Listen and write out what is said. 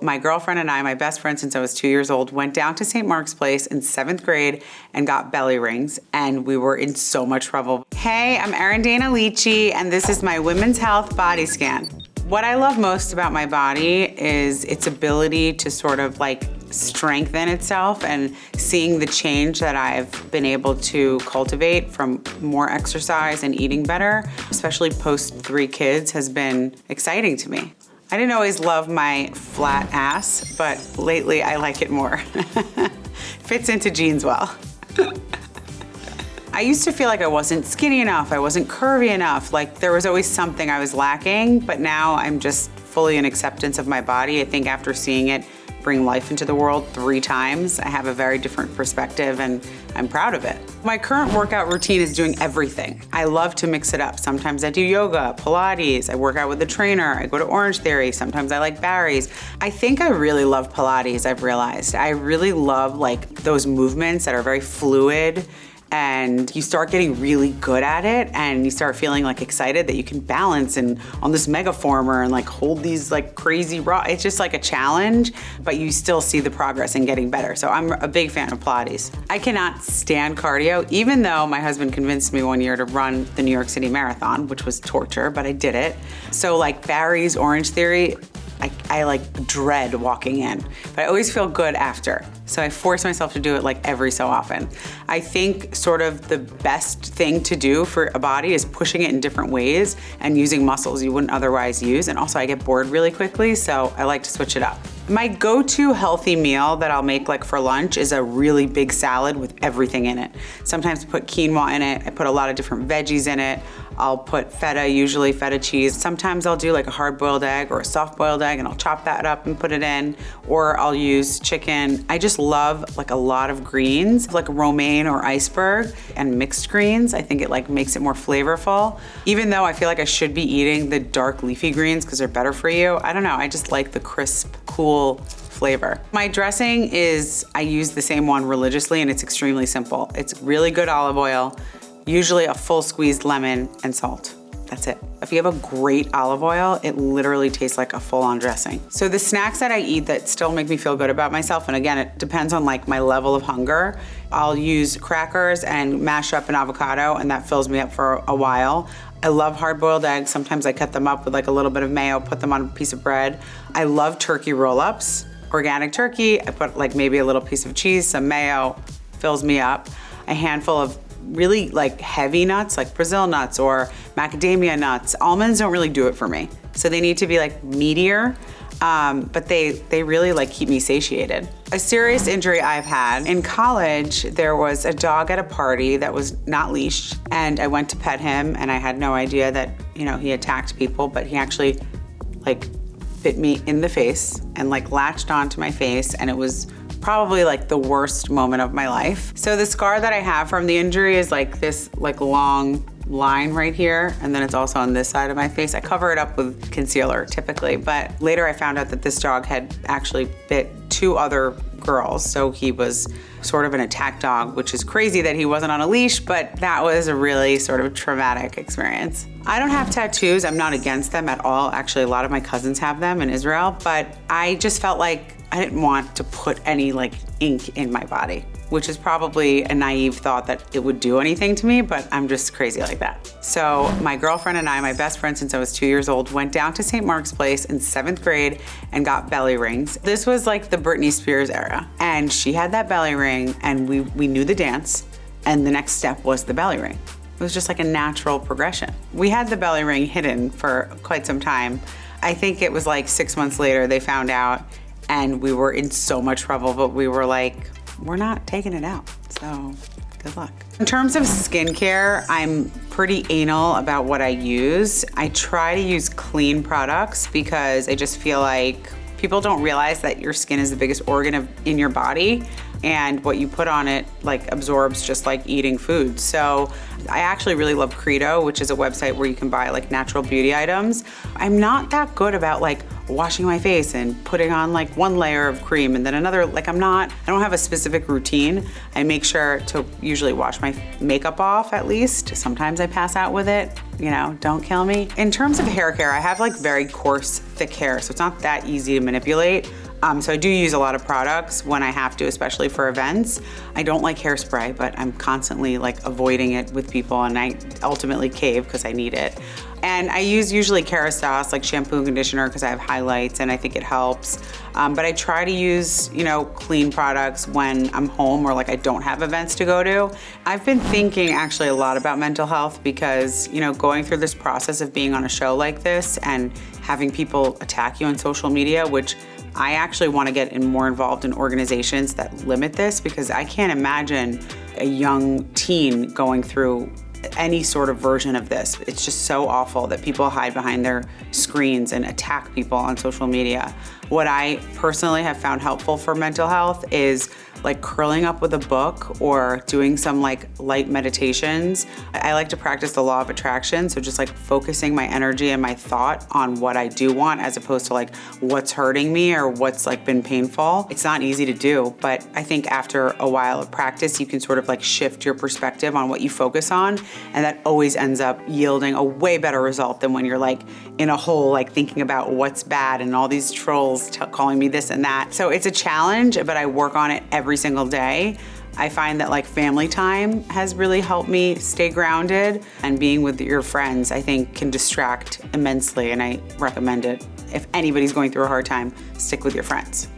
my girlfriend and I, my best friend since I was 2 years old, went down to St. Mark's Place in 7th grade and got belly rings, and we were in so much trouble. Hey, I'm Erin Lichy, and this is my Women's Health Body Scan. What I love most about my body is its ability to sort of like strengthen itself, and seeing the change that I've been able to cultivate from more exercise and eating better, especially post 3 kids, has been exciting to me. I didn't always love my flat ass, but lately I like it more. Fits into jeans well. I used to feel like I wasn't skinny enough, I wasn't curvy enough, like there was always something I was lacking, but now I'm just fully in acceptance of my body. I think after seeing it bring life into the world 3 times, I have a very different perspective, and I'm proud of it. My current workout routine is doing everything. I love to mix it up. Sometimes I do yoga, Pilates, I work out with a trainer, I go to Orange Theory, sometimes I like Barry's. I think I really love Pilates, I've realized. I really love like those movements that are very fluid, and you start getting really good at it, and you start feeling like excited that you can balance and on this megaformer and like hold these like crazy it's just like a challenge, but you still see the progress in getting better. So I'm a big fan of Pilates. I cannot stand cardio, even though my husband convinced me one year to run the New York City Marathon, which was torture, but I did it. So like Barry's, Orange Theory, I like dread walking in, but I always feel good after. So I force myself to do it like every so often. I think sort of the best thing to do for a body is pushing it in different ways and using muscles you wouldn't otherwise use. And also I get bored really quickly, so I like to switch it up. My go-to healthy meal that I'll make like for lunch is a really big salad with everything in it. Sometimes I put quinoa in it, I put a lot of different veggies in it. I'll put feta, usually feta cheese. Sometimes I'll do like a hard-boiled egg or a soft-boiled egg, and I'll chop that up and put it in, or I'll use chicken. I just love like a lot of greens, like romaine or iceberg and mixed greens. I think it like makes it more flavorful. Even though I feel like I should be eating the dark leafy greens because they're better for you, I don't know, I just like the crisp, cool flavor. My dressing is, I use the same one religiously, and it's extremely simple. It's really good olive oil, usually a full squeezed lemon and salt. That's it. If you have a great olive oil, it literally tastes like a full-on dressing. So the snacks that I eat that still make me feel good about myself, and again, it depends on like my level of hunger, I'll use crackers and mash up an avocado, and that fills me up for a while. I love hard-boiled eggs. Sometimes I cut them up with like a little bit of mayo, put them on a piece of bread. I love turkey roll-ups, organic turkey. I put like maybe a little piece of cheese, some mayo, fills me up. A handful of really like heavy nuts, like Brazil nuts or macadamia nuts. Almonds don't really do it for me. So they need to be like meatier, but they really like keep me satiated. A serious injury I've had, in college, there was a dog at a party that was not leashed, and I went to pet him, and I had no idea that, you know, he attacked people, but he actually like bit me in the face and like latched onto my face, and it was probably like the worst moment of my life. So the scar that I have from the injury is like this like long line right here, and then it's also on this side of my face. I cover it up with concealer typically, but later I found out that this dog had actually bit 2 other girls, so he was sort of an attack dog, which is crazy that he wasn't on a leash, but that was a really sort of traumatic experience. I don't have tattoos. I'm not against them at all. Actually, a lot of my cousins have them in Israel, but I just felt like I didn't want to put any like ink in my body, which is probably a naive thought that it would do anything to me, but I'm just crazy like that. So my girlfriend and I, my best friend since I was 2 years old, went down to St. Mark's Place in 7th grade and got belly rings. This was like the Britney Spears era. And she had that belly ring, and we knew the dance, and the next step was the belly ring. It was just like a natural progression. We had the belly ring hidden for quite some time. I think it was like 6 months later they found out, and we were in so much trouble, but we were like, we're not taking it out, so good luck. In terms of skincare, I'm pretty anal about what I use. I try to use clean products because I just feel like people don't realize that your skin is the biggest organ in your body, and what you put on it like absorbs just like eating food. So I actually really love Credo, which is a website where you can buy like natural beauty items. I'm not that good about like washing my face and putting on like one layer of cream and then another, like I don't have a specific routine. I make sure to usually wash my makeup off at least. Sometimes I pass out with it, you know, don't kill me. In terms of hair care, I have like very coarse, thick hair, so it's not that easy to manipulate. So I do use a lot of products when I have to, especially for events. I don't like hairspray, but I'm constantly like avoiding it with people, and I ultimately cave because I need it. And I use usually Kerastase, like shampoo and conditioner, because I have highlights and I think it helps. But I try to use, clean products when I'm home or like I don't have events to go to. I've been thinking actually a lot about mental health because, going through this process of being on a show like this and having people attack you on social media, which I actually want to get more involved in organizations that limit this, because I can't imagine a young teen going through any sort of version of this. It's just so awful that people hide behind their screens and attack people on social media. What I personally have found helpful for mental health is like curling up with a book or doing some like light meditations. I like to practice the law of attraction, so just like focusing my energy and my thought on what I do want as opposed to like what's hurting me or what's like been painful. It's not easy to do, but I think after a while of practice, you can sort of like shift your perspective on what you focus on, and that always ends up yielding a way better result than when you're like in a hole, like thinking about what's bad and all these trolls calling me this and that. So it's a challenge, but I work on it every single day. I find that like family time has really helped me stay grounded, and being with your friends, I think, can distract immensely, and I recommend it. If anybody's going through a hard time, stick with your friends.